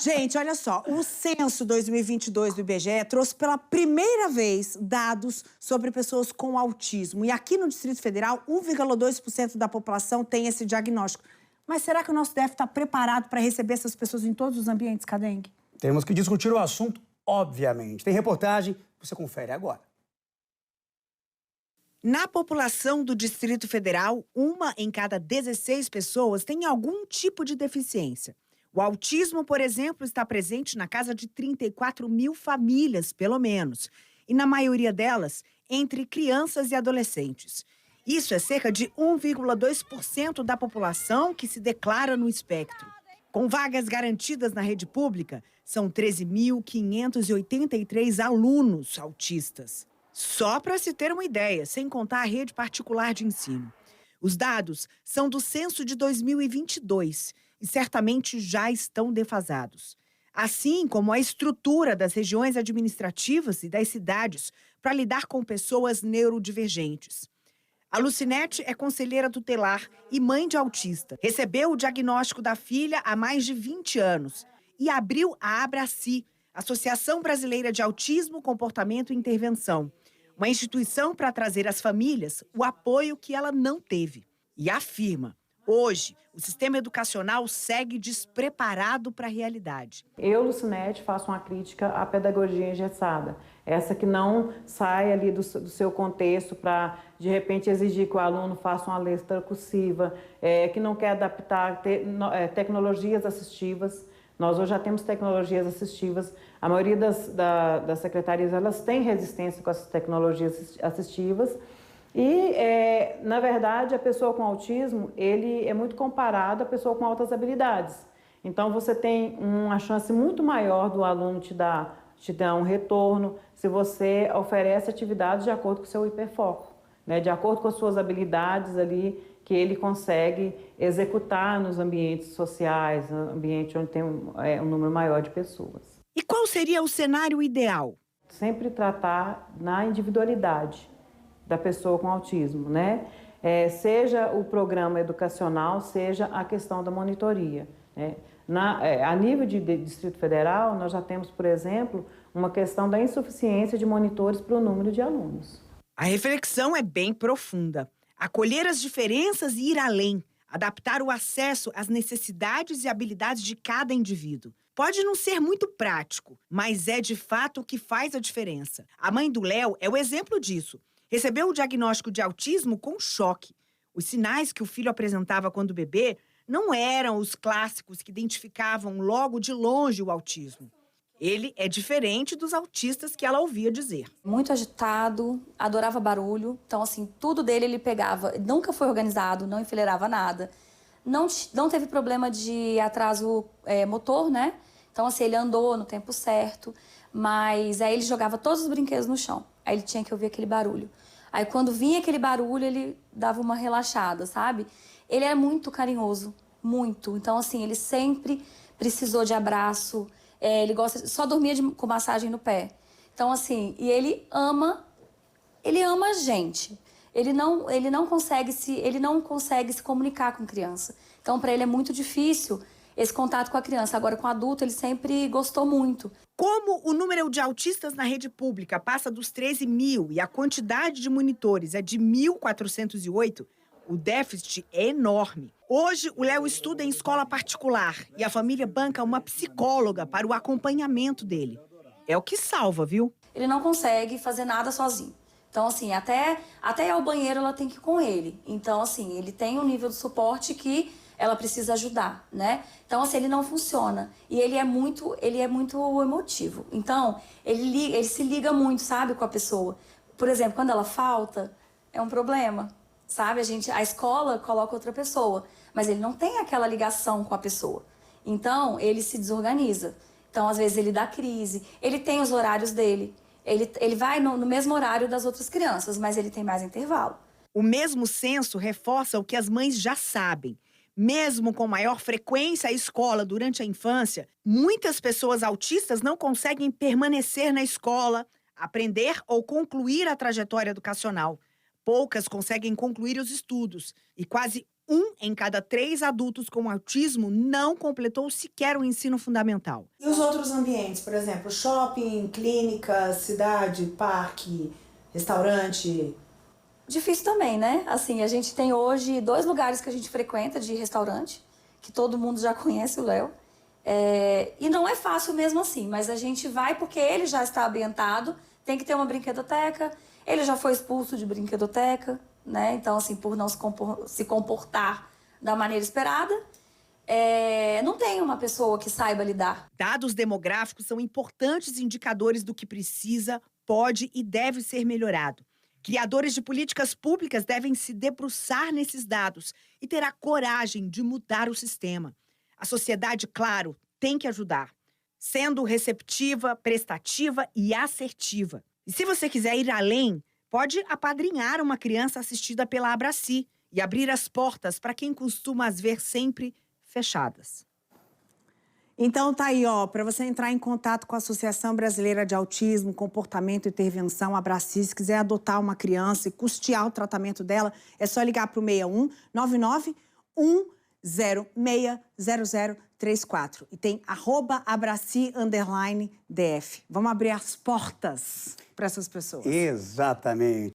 Gente, olha só, o censo 2022 do IBGE trouxe pela primeira vez dados sobre pessoas com autismo. E aqui no Distrito Federal, 1,2% da população tem esse diagnóstico. Mas será que o nosso DF está preparado para receber essas pessoas em todos os ambientes, Cadengue? Temos que discutir o assunto, obviamente. Tem reportagem, você confere agora. Na população do Distrito Federal, 1 em cada 16 pessoas tem algum tipo de deficiência. O autismo, por exemplo, está presente na casa de 34 mil famílias, pelo menos. E na maioria delas, entre crianças e adolescentes. Isso é cerca de 1,2% da população que se declara no espectro. Com vagas garantidas na rede pública, são 13.583 alunos autistas. Só para se ter uma ideia, sem contar a rede particular de ensino. Os dados são do censo de 2022 e certamente já estão defasados. Assim como a estrutura das regiões administrativas e das cidades para lidar com pessoas neurodivergentes. A Lucinete é conselheira tutelar e mãe de autista. Recebeu o diagnóstico da filha há mais de 20 anos e abriu a Abraci, Associação Brasileira de Autismo, Comportamento e Intervenção, uma instituição para trazer às famílias o apoio que ela não teve. E afirma: hoje, o sistema educacional segue despreparado para a realidade. Eu, Lucinete, faço uma crítica à pedagogia engessada. Essa que não sai ali do seu contexto para, de repente, exigir que o aluno faça uma letra cursiva, que não quer adaptar tecnologias assistivas. Nós hoje já temos tecnologias assistivas. A maioria das secretarias, elas têm resistência com essas tecnologias assistivas. E, na verdade, a pessoa com autismo, ele é muito comparado à pessoa com altas habilidades. Então, você tem uma chance muito maior do aluno te dar um retorno se você oferece atividades de acordo com o seu hiperfoco, né? De acordo com as suas habilidades ali que ele consegue executar nos ambientes sociais, no ambiente onde tem um número maior de pessoas. E qual seria o cenário ideal? Sempre tratar na individualidade da pessoa com autismo, né? Seja o programa educacional, seja a questão da monitoria, né? A nível de Distrito Federal, nós já temos, por exemplo, uma questão da insuficiência de monitores para o número de alunos. A reflexão é bem profunda. Acolher as diferenças e ir além. Adaptar o acesso às necessidades e habilidades de cada indivíduo. Pode não ser muito prático, mas é de fato o que faz a diferença. A mãe do Léo é o exemplo disso. Recebeu o diagnóstico de autismo com choque. Os sinais que o filho apresentava quando bebê não eram os clássicos que identificavam logo de longe o autismo. Ele é diferente dos autistas que ela ouvia dizer. Muito agitado, adorava barulho. Então, assim, tudo dele ele pegava. Nunca foi organizado, não enfileirava nada. Não teve problema de atraso motor, né? Então, assim, ele andou no tempo certo. Mas aí ele jogava todos os brinquedos no chão. Aí ele tinha que ouvir aquele barulho. Aí quando vinha aquele barulho, ele dava uma relaxada, sabe? Ele é muito carinhoso, muito. Então, assim, ele sempre precisou de abraço. Ele só dormia com massagem no pé. Então, assim, e ele ama a gente. Ele não consegue se comunicar com criança. Então, para ele é muito difícil esse contato com a criança. Agora, com o adulto, ele sempre gostou muito. Como o número de autistas na rede pública passa dos 13 mil e a quantidade de monitores é de 1.408, o déficit é enorme. Hoje, o Léo estuda em escola particular e a família banca uma psicóloga para o acompanhamento dele. É o que salva, viu? Ele não consegue fazer nada sozinho. Então, assim, até ir ao banheiro ela tem que ir com ele. Então, assim, ele tem um nível de suporte que ela precisa ajudar, né? Então, assim, ele não funciona. E ele é muito emotivo. Então, ele se liga muito, sabe, com a pessoa. Por exemplo, quando ela falta, é um problema, sabe? A escola coloca outra pessoa, mas ele não tem aquela ligação com a pessoa. Então, ele se desorganiza. Então, às vezes, ele dá crise. Ele tem os horários dele. Ele vai no mesmo horário das outras crianças, mas ele tem mais intervalo. O mesmo censo reforça o que as mães já sabem. Mesmo com maior frequência à escola durante a infância, muitas pessoas autistas não conseguem permanecer na escola, aprender ou concluir a trajetória educacional. Poucas conseguem concluir os estudos e quase 1 em cada 3 adultos com autismo não completou sequer o ensino fundamental. E os outros ambientes, por exemplo, shopping, clínica, cidade, parque, restaurante? Difícil também, né? Assim, a gente tem hoje 2 lugares que a gente frequenta de restaurante, que todo mundo já conhece o Léo. E não é fácil mesmo assim, mas a gente vai porque ele já está ambientado, tem que ter uma brinquedoteca, ele já foi expulso de brinquedoteca, né? Então, assim, por não se comportar da maneira esperada, não tem uma pessoa que saiba lidar. Dados demográficos são importantes indicadores do que precisa, pode e deve ser melhorado. Criadores de políticas públicas devem se debruçar nesses dados e ter a coragem de mudar o sistema. A sociedade, claro, tem que ajudar, sendo receptiva, prestativa e assertiva. E se você quiser ir além, pode apadrinhar uma criança assistida pela Abraci e abrir as portas para quem costuma as ver sempre fechadas. Então tá aí, ó, para você entrar em contato com a Associação Brasileira de Autismo, Comportamento e Intervenção, Abraci, se quiser adotar uma criança e custear o tratamento dela, é só ligar para o 61 99 1060034. E tem @Abraci_DF. Vamos abrir as portas para essas pessoas. Exatamente.